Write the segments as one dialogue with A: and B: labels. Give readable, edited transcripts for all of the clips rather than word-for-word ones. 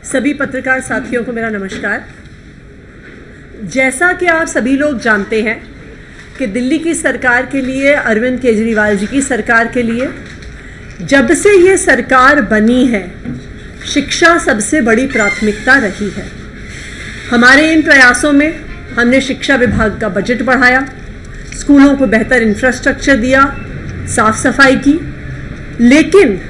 A: सभी पत्रकार साथियों को मेरा नमस्कार। जैसा कि आप सभी लोग जानते हैं कि दिल्ली की सरकार के लिए, अरविंद केजरीवाल जी की सरकार के लिए, जब से ये सरकार बनी है, शिक्षा सबसे बड़ी प्राथमिकता रही है। हमारे इन प्रयासों में हमने शिक्षा विभाग का बजट बढ़ाया, स्कूलों को बेहतर इंफ्रास्ट्रक्चर दिया, साफ सफाई की। लेकिन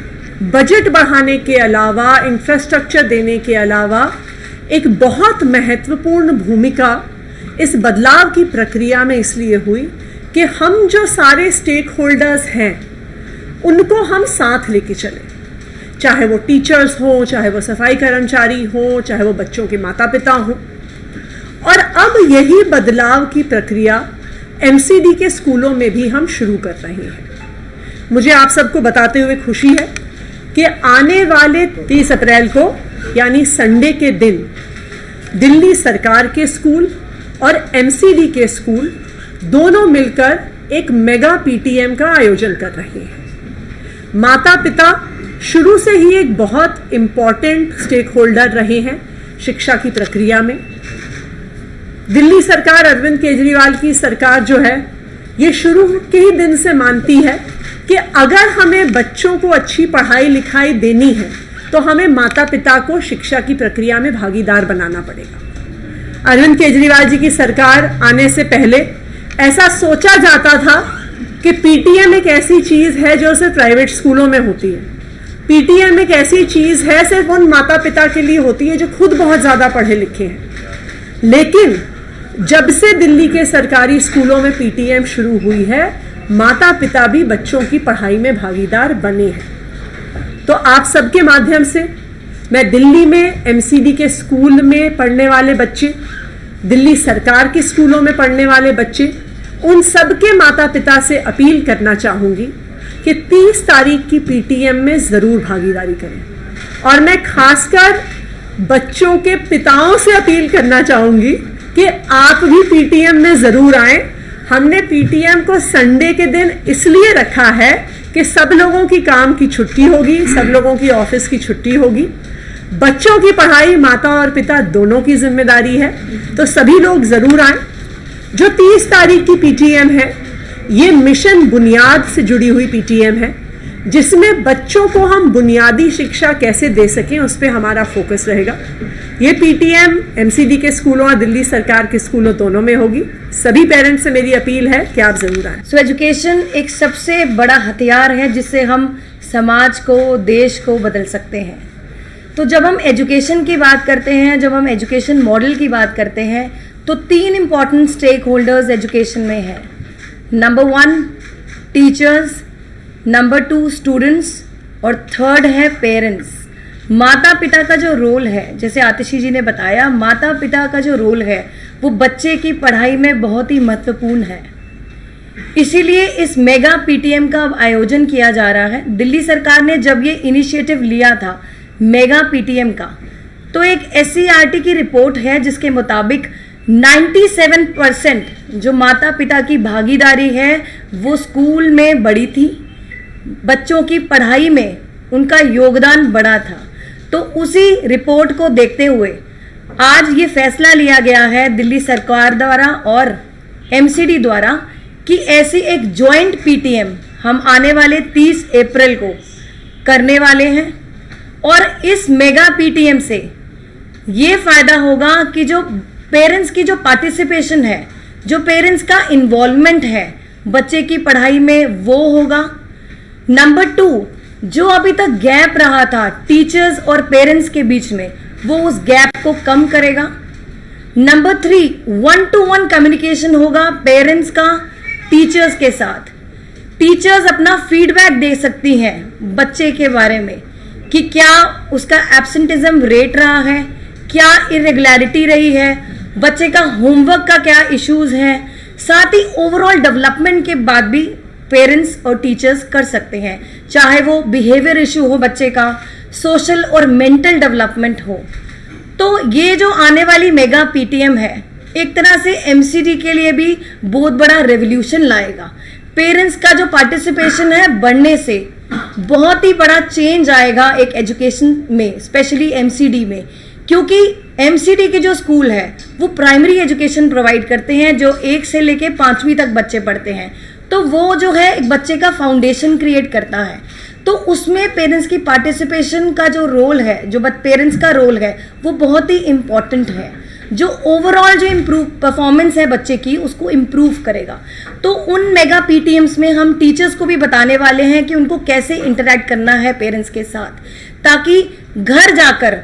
A: बजट बढ़ाने के अलावा, इंफ्रास्ट्रक्चर देने के अलावा, एक बहुत महत्वपूर्ण भूमिका इस बदलाव की प्रक्रिया में इसलिए हुई कि हम जो सारे स्टेक होल्डर्स हैं उनको हम साथ लेके चले, चाहे वो टीचर्स हों, चाहे वो सफाई कर्मचारी हों, चाहे वो बच्चों के माता पिता हों। और अब यही बदलाव की प्रक्रिया एमसीडी के स्कूलों में भी हम शुरू कर रहे हैं। मुझे आप सबको बताते हुए खुशी है कि आने वाले 30 अप्रैल को यानी संडे के दिन दिल्ली सरकार के स्कूल और एमसीडी के स्कूल दोनों मिलकर एक मेगा पीटीएम का आयोजन कर रहे हैं। माता पिता शुरू से ही एक बहुत इम्पॉर्टेंट स्टेक होल्डर रहे हैं शिक्षा की प्रक्रिया में। दिल्ली सरकार, अरविंद केजरीवाल की सरकार जो है, ये शुरू के ही दिन से मानती है कि अगर हमें बच्चों को अच्छी पढ़ाई लिखाई देनी है तो हमें माता पिता को शिक्षा की प्रक्रिया में भागीदार बनाना पड़ेगा। अरविंद केजरीवाल जी की सरकार आने से पहले ऐसा सोचा जाता था कि पीटीएम एक ऐसी चीज है जो सिर्फ प्राइवेट स्कूलों में होती है। पीटीएम एक ऐसी चीज है सिर्फ उन माता पिता के लिए होती है जो खुद बहुत ज्यादा पढ़े लिखे हैं। लेकिन जब से दिल्ली के सरकारी स्कूलों में पीटीएम शुरू हुई है, माता पिता भी बच्चों की पढ़ाई में भागीदार बने हैं। तो आप सबके माध्यम से मैं दिल्ली में एमसीडी के स्कूल में पढ़ने वाले बच्चे, दिल्ली सरकार के स्कूलों में पढ़ने वाले बच्चे, उन सबके माता पिता से अपील करना चाहूँगी कि 30 तारीख की पीटीएम में ज़रूर भागीदारी करें। और मैं खासकर बच्चों के पिताओं से अपील करना चाहूँगी कि आप भी पीटीएम में ज़रूर आएँ। हमने पीटीएम को संडे के दिन इसलिए रखा है कि सब लोगों की काम की छुट्टी होगी, सब लोगों की ऑफिस की छुट्टी होगी। बच्चों की पढ़ाई माता और पिता दोनों की जिम्मेदारी है, तो सभी लोग जरूर आएं। जो 30 तारीख की पीटीएम है, ये मिशन बुनियाद से जुड़ी हुई पीटीएम है, जिसमें बच्चों को हम बुनियादी शिक्षा कैसे दे सकें उस पर हमारा फोकस रहेगा। ये पीटीएम एमसीडी के स्कूलों और दिल्ली सरकार के स्कूलों दोनों में होगी। सभी पेरेंट्स से मेरी अपील है कि आप जरूर आएं।
B: सो एजुकेशन एक सबसे बड़ा हथियार है जिससे हम समाज को, देश को बदल सकते हैं। तो जब हम एजुकेशन की बात करते हैं, जब हम एजुकेशन मॉडल की बात करते हैं, तो 3 इम्पॉर्टेंट स्टेक होल्डर्स एजुकेशन में है। नंबर 1 टीचर्स, नंबर 2 स्टूडेंट्स और थर्ड है पेरेंट्स। माता पिता का जो रोल है, जैसे आतिशी जी ने बताया, माता पिता का जो रोल है वो बच्चे की पढ़ाई में बहुत ही महत्वपूर्ण है। इसीलिए इस मेगा पीटीएम का आयोजन किया जा रहा है। दिल्ली सरकार ने जब ये इनिशिएटिव लिया था मेगा पीटीएम का, तो एक एससीईआरटी की रिपोर्ट है जिसके मुताबिक 97% जो माता पिता की भागीदारी है वो स्कूल में बढ़ी थी, बच्चों की पढ़ाई में उनका योगदान बढ़ा था। तो उसी रिपोर्ट को देखते हुए आज ये फैसला लिया गया है दिल्ली सरकार द्वारा और एमसीडी द्वारा कि ऐसी एक जॉइंट पीटीएम हम आने वाले 30 अप्रैल को करने वाले हैं। और इस मेगा पीटीएम से ये फायदा होगा कि जो पेरेंट्स की जो पार्टिसिपेशन है, जो पेरेंट्स का इन्वॉल्वमेंट है बच्चे की पढ़ाई में, वो होगा। नंबर 2, जो अभी तक गैप रहा था टीचर्स और पेरेंट्स के बीच में, वो उस गैप को कम करेगा। नंबर 3, 1-to-1 कम्युनिकेशन होगा पेरेंट्स का टीचर्स के साथ। टीचर्स अपना फीडबैक दे सकती हैं बच्चे के बारे में कि क्या उसका एब्सेंटिज्म रेट रहा है, क्या इरेगुलरिटी रही है, बच्चे का होमवर्क का क्या इश्यूज है। साथ ही ओवरऑल डेवलपमेंट के बाद भी पेरेंट्स और टीचर्स कर सकते हैं, चाहे वो बिहेवियर इशू हो बच्चे का, सोशल और मेंटल डेवलपमेंट हो। तो ये जो आने वाली मेगा पीटीएम है, एक तरह से एमसीडी के लिए भी बहुत बड़ा रेवोल्यूशन लाएगा। पेरेंट्स का जो पार्टिसिपेशन है बढ़ने से बहुत ही बड़ा चेंज आएगा एक एजुकेशन में, स्पेशली एमसीडी में। क्योंकि एमसीडी के जो स्कूल है वो प्राइमरी एजुकेशन प्रोवाइड करते हैं, जो 1 से लेके 5वीं तक बच्चे पढ़ते हैं। तो वो जो है एक बच्चे का फाउंडेशन क्रिएट करता है। तो उसमें पेरेंट्स की पार्टिसिपेशन का जो रोल है, जो पेरेंट्स का रोल है, वो बहुत ही इम्पॉर्टेंट है, जो ओवरऑल जो इम्प्रूव परफॉर्मेंस है बच्चे की उसको इम्प्रूव करेगा। तो उन मेगा पीटीएम्स में हम टीचर्स को भी बताने वाले हैं कि उनको कैसे इंटरेक्ट करना है पेरेंट्स के साथ, ताकि घर जाकर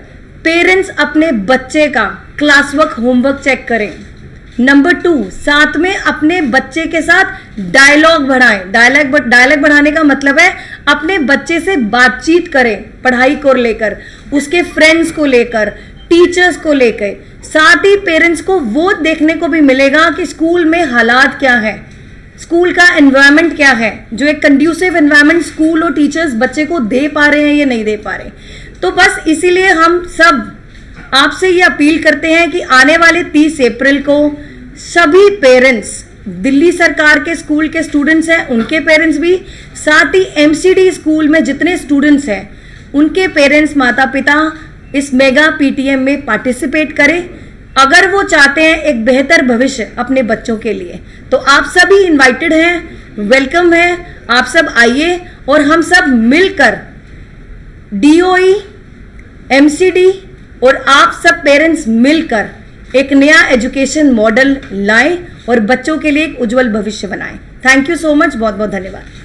B: पेरेंट्स अपने बच्चे का क्लास वर्क होमवर्क चेक करें। नंबर 2, साथ में अपने बच्चे के साथ डायलॉग बढ़ाएं। डायलॉग बढ़ाने का मतलब है अपने बच्चे से बातचीत करें, पढ़ाई को लेकर, उसके फ्रेंड्स को लेकर, टीचर्स को लेकर। साथ ही पेरेंट्स को वो देखने को भी मिलेगा कि स्कूल में हालात क्या है, स्कूल का एनवायरनमेंट क्या है, जो एक कंड्यूसिव एनवायरनमेंट स्कूल और टीचर्स बच्चे को दे पा रहे हैं या नहीं दे पा रहे। तो बस इसीलिए हम सब आपसे ये अपील करते हैं कि आने वाले 30 अप्रैल को सभी पेरेंट्स, दिल्ली सरकार के स्कूल के स्टूडेंट्स हैं उनके पेरेंट्स भी, साथ ही एमसीडी स्कूल में जितने स्टूडेंट्स हैं उनके पेरेंट्स, माता पिता इस मेगा पीटीएम में पार्टिसिपेट करें, अगर वो चाहते हैं एक बेहतर भविष्य अपने बच्चों के लिए। तो आप सभी इनवाइटेड हैं, वेलकम है, आप सब आइए और हम सब मिलकर डीओई, एमसीडी और आप सब पेरेंट्स मिलकर एक नया एजुकेशन मॉडल लाएं और बच्चों के लिए एक उज्जवल भविष्य बनाएं। थैंक यू सो मच, बहुत बहुत धन्यवाद।